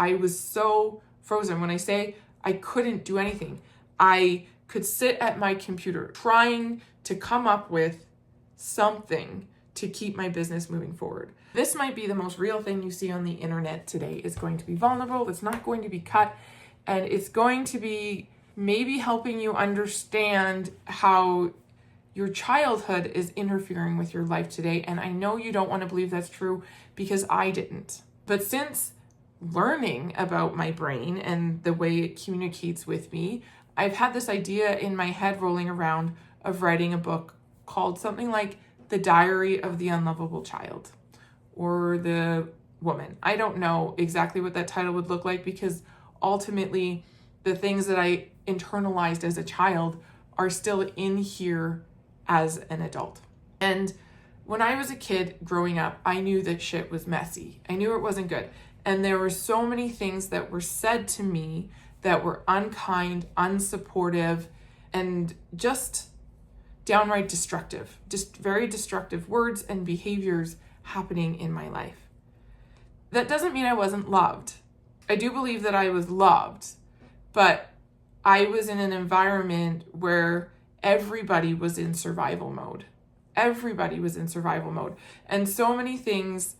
I was so frozen. When I say I couldn't do anything, I could sit at my computer trying to come up with something to keep my business moving forward. This might be the most real thing you see on the internet today. It's going to be vulnerable, it's not going to be cut, and it's going to be maybe helping you understand how your childhood is interfering with your life today. And I know you don't want to believe that's true because I didn't. But since learning about my brain and the way it communicates with me, I've had this idea in my head rolling around of writing a book called something like The Diary of the Unlovable Child or The Woman. I don't know exactly what that title would look like because ultimately the things that I internalized as a child are still in here as an adult. And when I was a kid growing up, I knew that shit was messy. I knew it wasn't good. And there were so many things that were said to me that were unkind, unsupportive, and just downright destructive. Just very destructive words and behaviors happening in my life. That doesn't mean I wasn't loved. I do believe that I was loved, but I was in an environment where everybody was in survival mode. Everybody was in survival mode. And so many things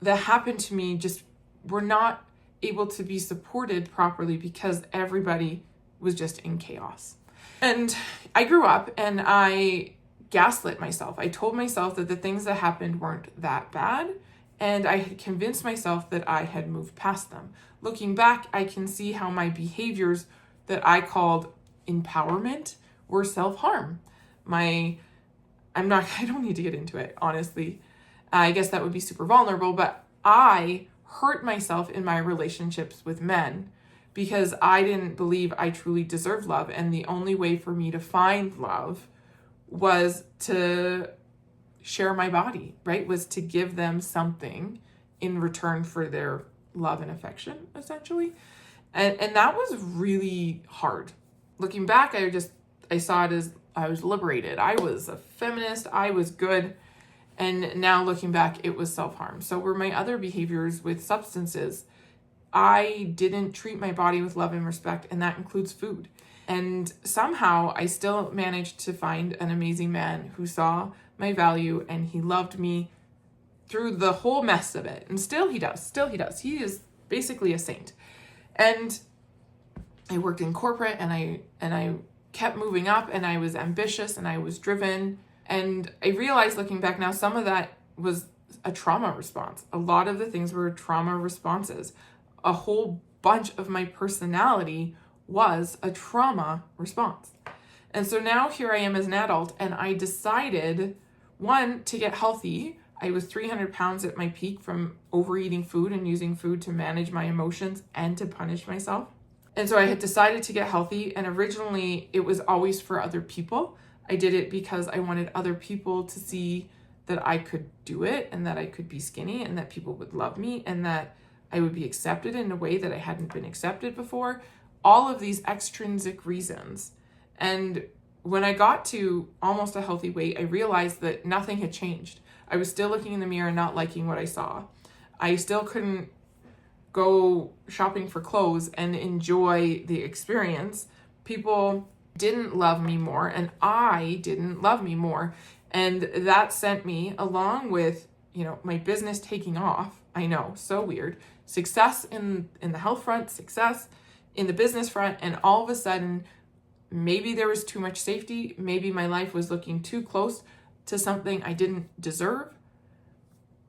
that happened to me just were not able to be supported properly because everybody was just in chaos. And I grew up and I gaslit myself. I told myself that the things that happened weren't that bad, and I had convinced myself that I had moved past them. Looking back, I can see how my behaviors that I called empowerment were self-harm. I don't need to get into it, honestly. I guess that would be super vulnerable, but I hurt myself in my relationships with men because I didn't believe I truly deserved love. And the only way for me to find love was to share my body, right? Was to give them something in return for their love and affection, essentially. And that was really hard. Looking back, I saw it as I was liberated. I was a feminist. I was good. And now looking back, it was self-harm. So were my other behaviors with substances. I didn't treat my body with love and respect, and that includes food. And somehow I still managed to find an amazing man who saw my value and he loved me through the whole mess of it. And still he does. He is basically a saint. And I worked in corporate and I kept moving up and I was ambitious and I was driven. And I realized looking back now, some of that was a trauma response. A lot of the things were trauma responses. A whole bunch of my personality was a trauma response. And so now here I am as an adult and I decided, one, to get healthy. I was 300 pounds at my peak from overeating food and using food to manage my emotions and to punish myself. And so I had decided to get healthy, and originally it was always for other people. I did it because I wanted other people to see that I could do it and that I could be skinny and that people would love me and that I would be accepted in a way that I hadn't been accepted before. All of these extrinsic reasons. And when I got to almost a healthy weight, I realized that nothing had changed. I was still looking in the mirror and not liking what I saw. I still couldn't go shopping for clothes and enjoy the experience. People didn't love me more and I didn't love me more. And that sent me, along with, my business taking off. I know, so weird. Success in the health front, success in the business front, and all of a sudden, maybe there was too much safety. Maybe my life was looking too close to something I didn't deserve.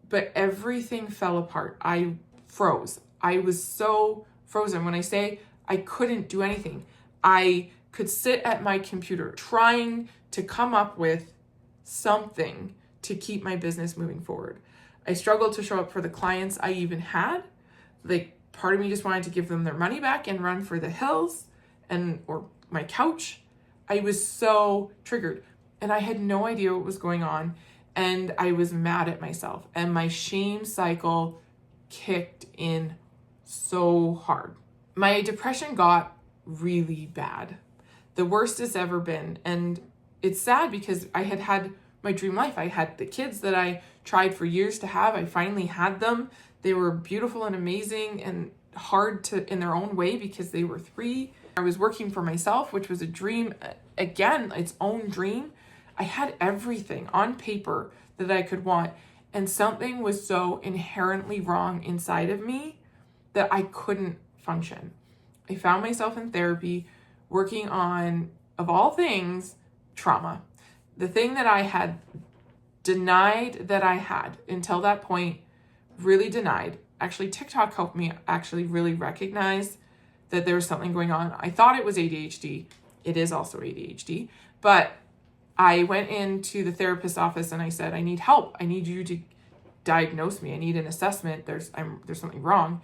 But everything fell apart. I froze. I was so frozen. When I say I couldn't do anything, I could sit at my computer trying to come up with something to keep my business moving forward. I struggled to show up for the clients I even had. Like, part of me just wanted to give them their money back and run for the hills or my couch. I was so triggered and I had no idea what was going on. And I was mad at myself and my shame cycle kicked in so hard. My depression got really bad, the worst it's ever been. And it's sad because I had my dream life. I had the kids that I tried for years to have. I finally had them. They were beautiful and amazing. And hard to in their own way because they were 3. I was working for myself, which was a dream, again, its own dream. I had everything on paper that I could want, and something was so inherently wrong inside of me that I couldn't function. I found myself in therapy working on, of all things, trauma. The thing that I had denied that I had until that point, really denied. Actually, TikTok helped me actually really recognize that there was something going on. I thought it was ADHD. It is also ADHD. But I went into the therapist's office and I said, I need help. I need you to diagnose me. I need an assessment. There's something wrong.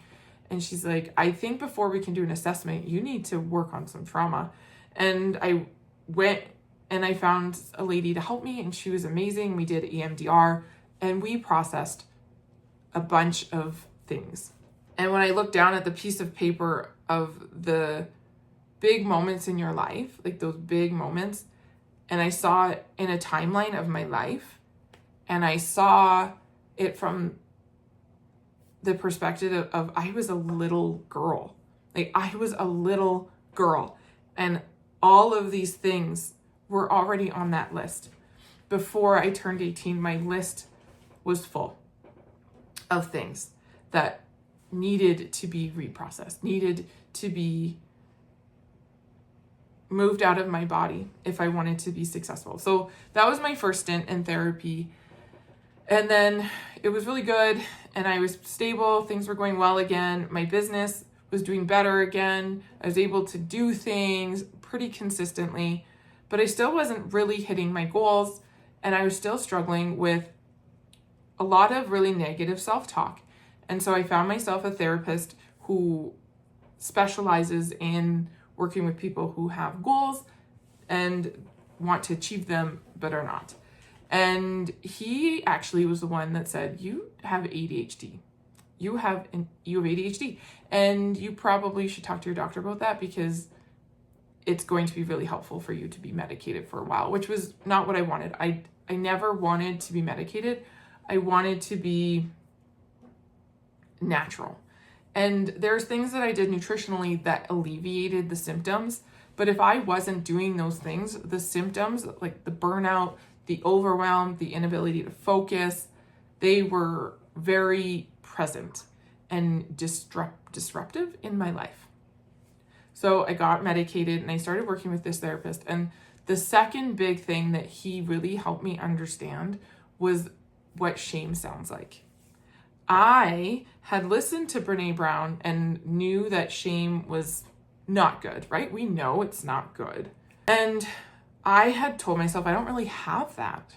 And she's like, I think before we can do an assessment, you need to work on some trauma. And I went and I found a lady to help me, and she was amazing. We did EMDR and we processed a bunch of things. And when I looked down at the piece of paper of the big moments in your life, like those big moments, and I saw it in a timeline of my life, and I saw it from the perspective of I was a little girl. Like I was a little girl, and all of these things were already on that list. Before I turned 18, my list was full of things that needed to be reprocessed, needed to be moved out of my body if I wanted to be successful. So that was my first stint in therapy. And then it was really good, and I was stable. Things were going well again. My business was doing better again. I was able to do things pretty consistently, but I still wasn't really hitting my goals, and I was still struggling with a lot of really negative self-talk. And so I found myself a therapist who specializes in working with people who have goals and want to achieve them but are not. And he actually was the one that said, you have ADHD. You have ADHD, and you probably should talk to your doctor about that because it's going to be really helpful for you to be medicated for a while, which was not what I wanted. I never wanted to be medicated. I wanted to be natural. And there's things that I did nutritionally that alleviated the symptoms. But if I wasn't doing those things, the symptoms, like the burnout, the overwhelm, the inability to focus, they were very present and disruptive in my life. So I got medicated and I started working with this therapist. And the second big thing that he really helped me understand was what shame sounds like. I had listened to Brene Brown and knew that shame was not good, right? We know it's not good. And I had told myself, I don't really have that.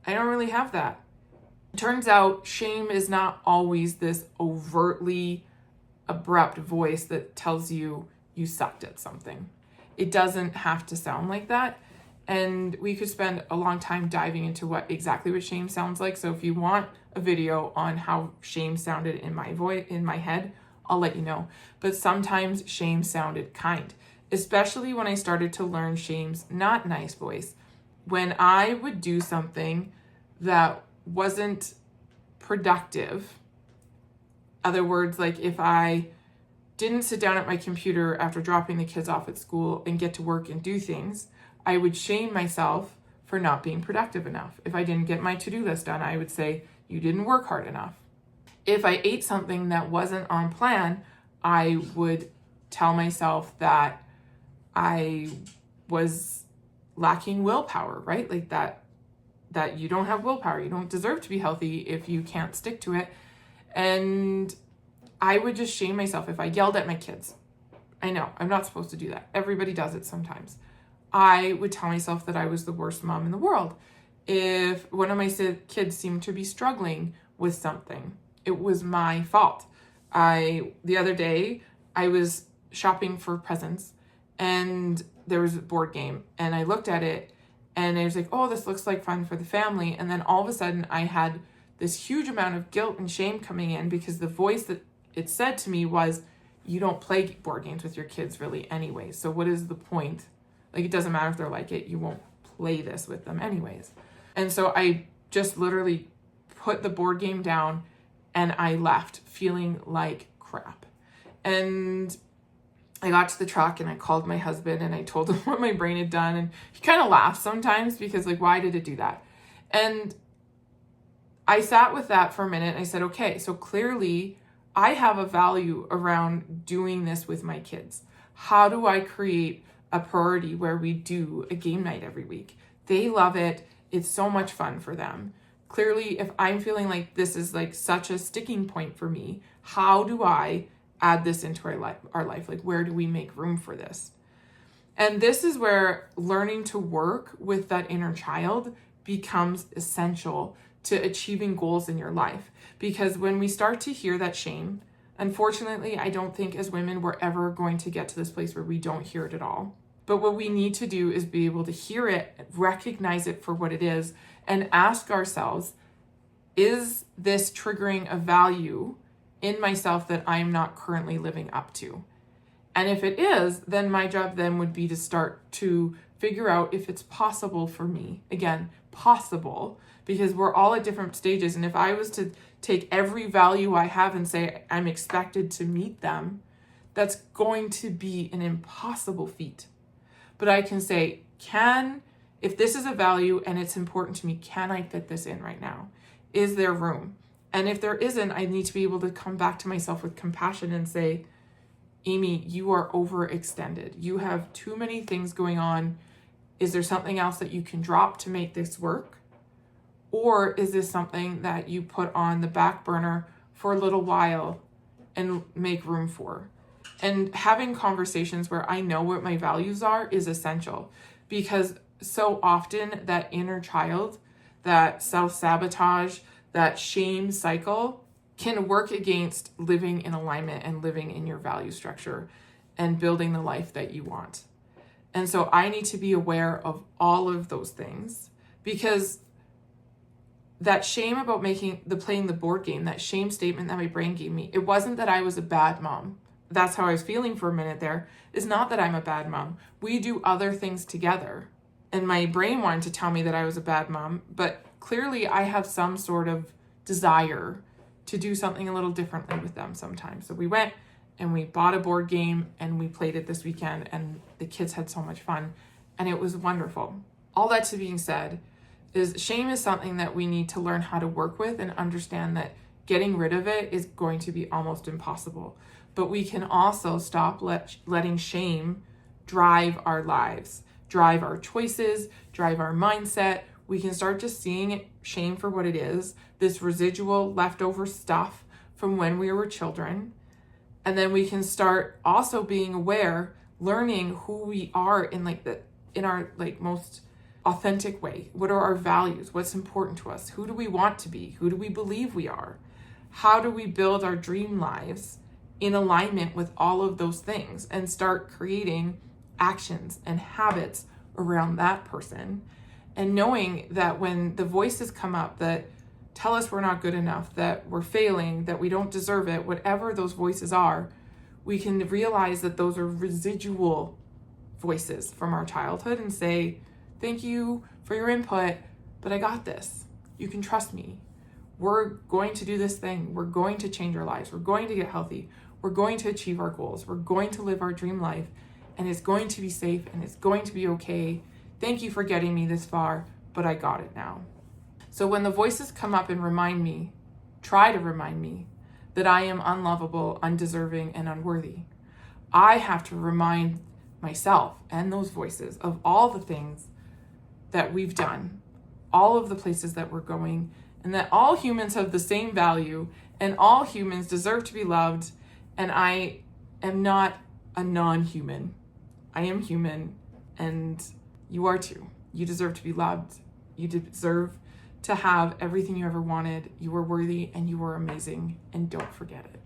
It turns out shame is not always this overtly abrupt voice that tells you you sucked at something. It doesn't have to sound like that. And we could spend a long time diving into exactly what shame sounds like. So if you want a video on how shame sounded in my voice, in my head, I'll let you know. But sometimes shame sounded kind, especially when I started to learn shame's not nice voice. When I would do something that wasn't productive, other words, like if I didn't sit down at my computer after dropping the kids off at school and get to work and do things, I would shame myself for not being productive enough. If I didn't get my to-do list done, I would say, you didn't work hard enough. If I ate something that wasn't on plan, I would tell myself that I was lacking willpower, right? Like that you don't have willpower. You don't deserve to be healthy if you can't stick to it. And I would just shame myself if I yelled at my kids. I know, I'm not supposed to do that. Everybody does it sometimes. I would tell myself that I was the worst mom in the world. If one of my kids seemed to be struggling with something, it was my fault. The other day, I was shopping for presents and there was a board game and I looked at it and I was like, oh, this looks like fun for the family. And then all of a sudden I had this huge amount of guilt and shame coming in because the voice that it said to me was, you don't play board games with your kids really anyway. So what is the point? Like, it doesn't matter if they're like it, you won't play this with them anyways. And so I just literally put the board game down and I left feeling like crap. And I got to the truck and I called my husband and I told him what my brain had done. And he kind of laughs sometimes because like, why did it do that? And I sat with that for a minute and I said, okay, so clearly I have a value around doing this with my kids. How do I create a priority where we do a game night every week? They love it. It's so much fun for them. Clearly, if I'm feeling like this is like such a sticking point for me, how do I add this into our life? Like, where do we make room for this? And this is where learning to work with that inner child becomes essential to achieving goals in your life. Because when we start to hear that shame, unfortunately, I don't think as women we're ever going to get to this place where we don't hear it at all. But what we need to do is be able to hear it, recognize it for what it is, and ask ourselves, is this triggering a value in myself that I'm not currently living up to? And if it is, then my job then would be to start to figure out if it's possible for me. Again, possible, because we're all at different stages. And if I was to take every value I have and say I'm expected to meet them, that's going to be an impossible feat. But I can say, if this is a value and it's important to me, can I fit this in right now? Is there room? And if there isn't, I need to be able to come back to myself with compassion and say, Amy, you are overextended. You have too many things going on. Is there something else that you can drop to make this work? Or is this something that you put on the back burner for a little while and make room for? And having conversations where I know what my values are is essential, because so often that inner child, that self-sabotage, that shame cycle can work against living in alignment and living in your value structure and building the life that you want. And so I need to be aware of all of those things, because that shame about playing the board game, that shame statement that my brain gave me, it wasn't that I was a bad mom. That's how I was feeling for a minute there. It's not that I'm a bad mom. We do other things together. And my brain wanted to tell me that I was a bad mom, but clearly I have some sort of desire to do something a little differently with them sometimes. So we went and we bought a board game and we played it this weekend, and the kids had so much fun and it was wonderful. All that to being said is shame is something that we need to learn how to work with and understand that getting rid of it is going to be almost impossible. But we can also stop letting shame drive our lives, drive our choices, drive our mindset. We can start just seeing shame for what it is, this residual leftover stuff from when we were children. And then we can start also being aware, learning who we are in our most authentic way. What are our values? What's important to us? Who do we want to be? Who do we believe we are? How do we build our dream lives in alignment with all of those things, and start creating actions and habits around that person? And knowing that when the voices come up that tell us we're not good enough, that we're failing, that we don't deserve it, whatever those voices are, we can realize that those are residual voices from our childhood and say, thank you for your input, but I got this. You can trust me. We're going to do this thing. We're going to change our lives. We're going to get healthy. We're going to achieve our goals. We're going to live our dream life, and it's going to be safe and it's going to be okay. Thank you for getting me this far, but I got it now. So when the voices come up and try to remind me that I am unlovable, undeserving, and unworthy, I have to remind myself and those voices of all the things that we've done, all of the places that we're going, and that all humans have the same value and all humans deserve to be loved. And I am not a non-human. I am human, and you are too. You deserve to be loved. You deserve to have everything you ever wanted. You are worthy and you are amazing, and don't forget it.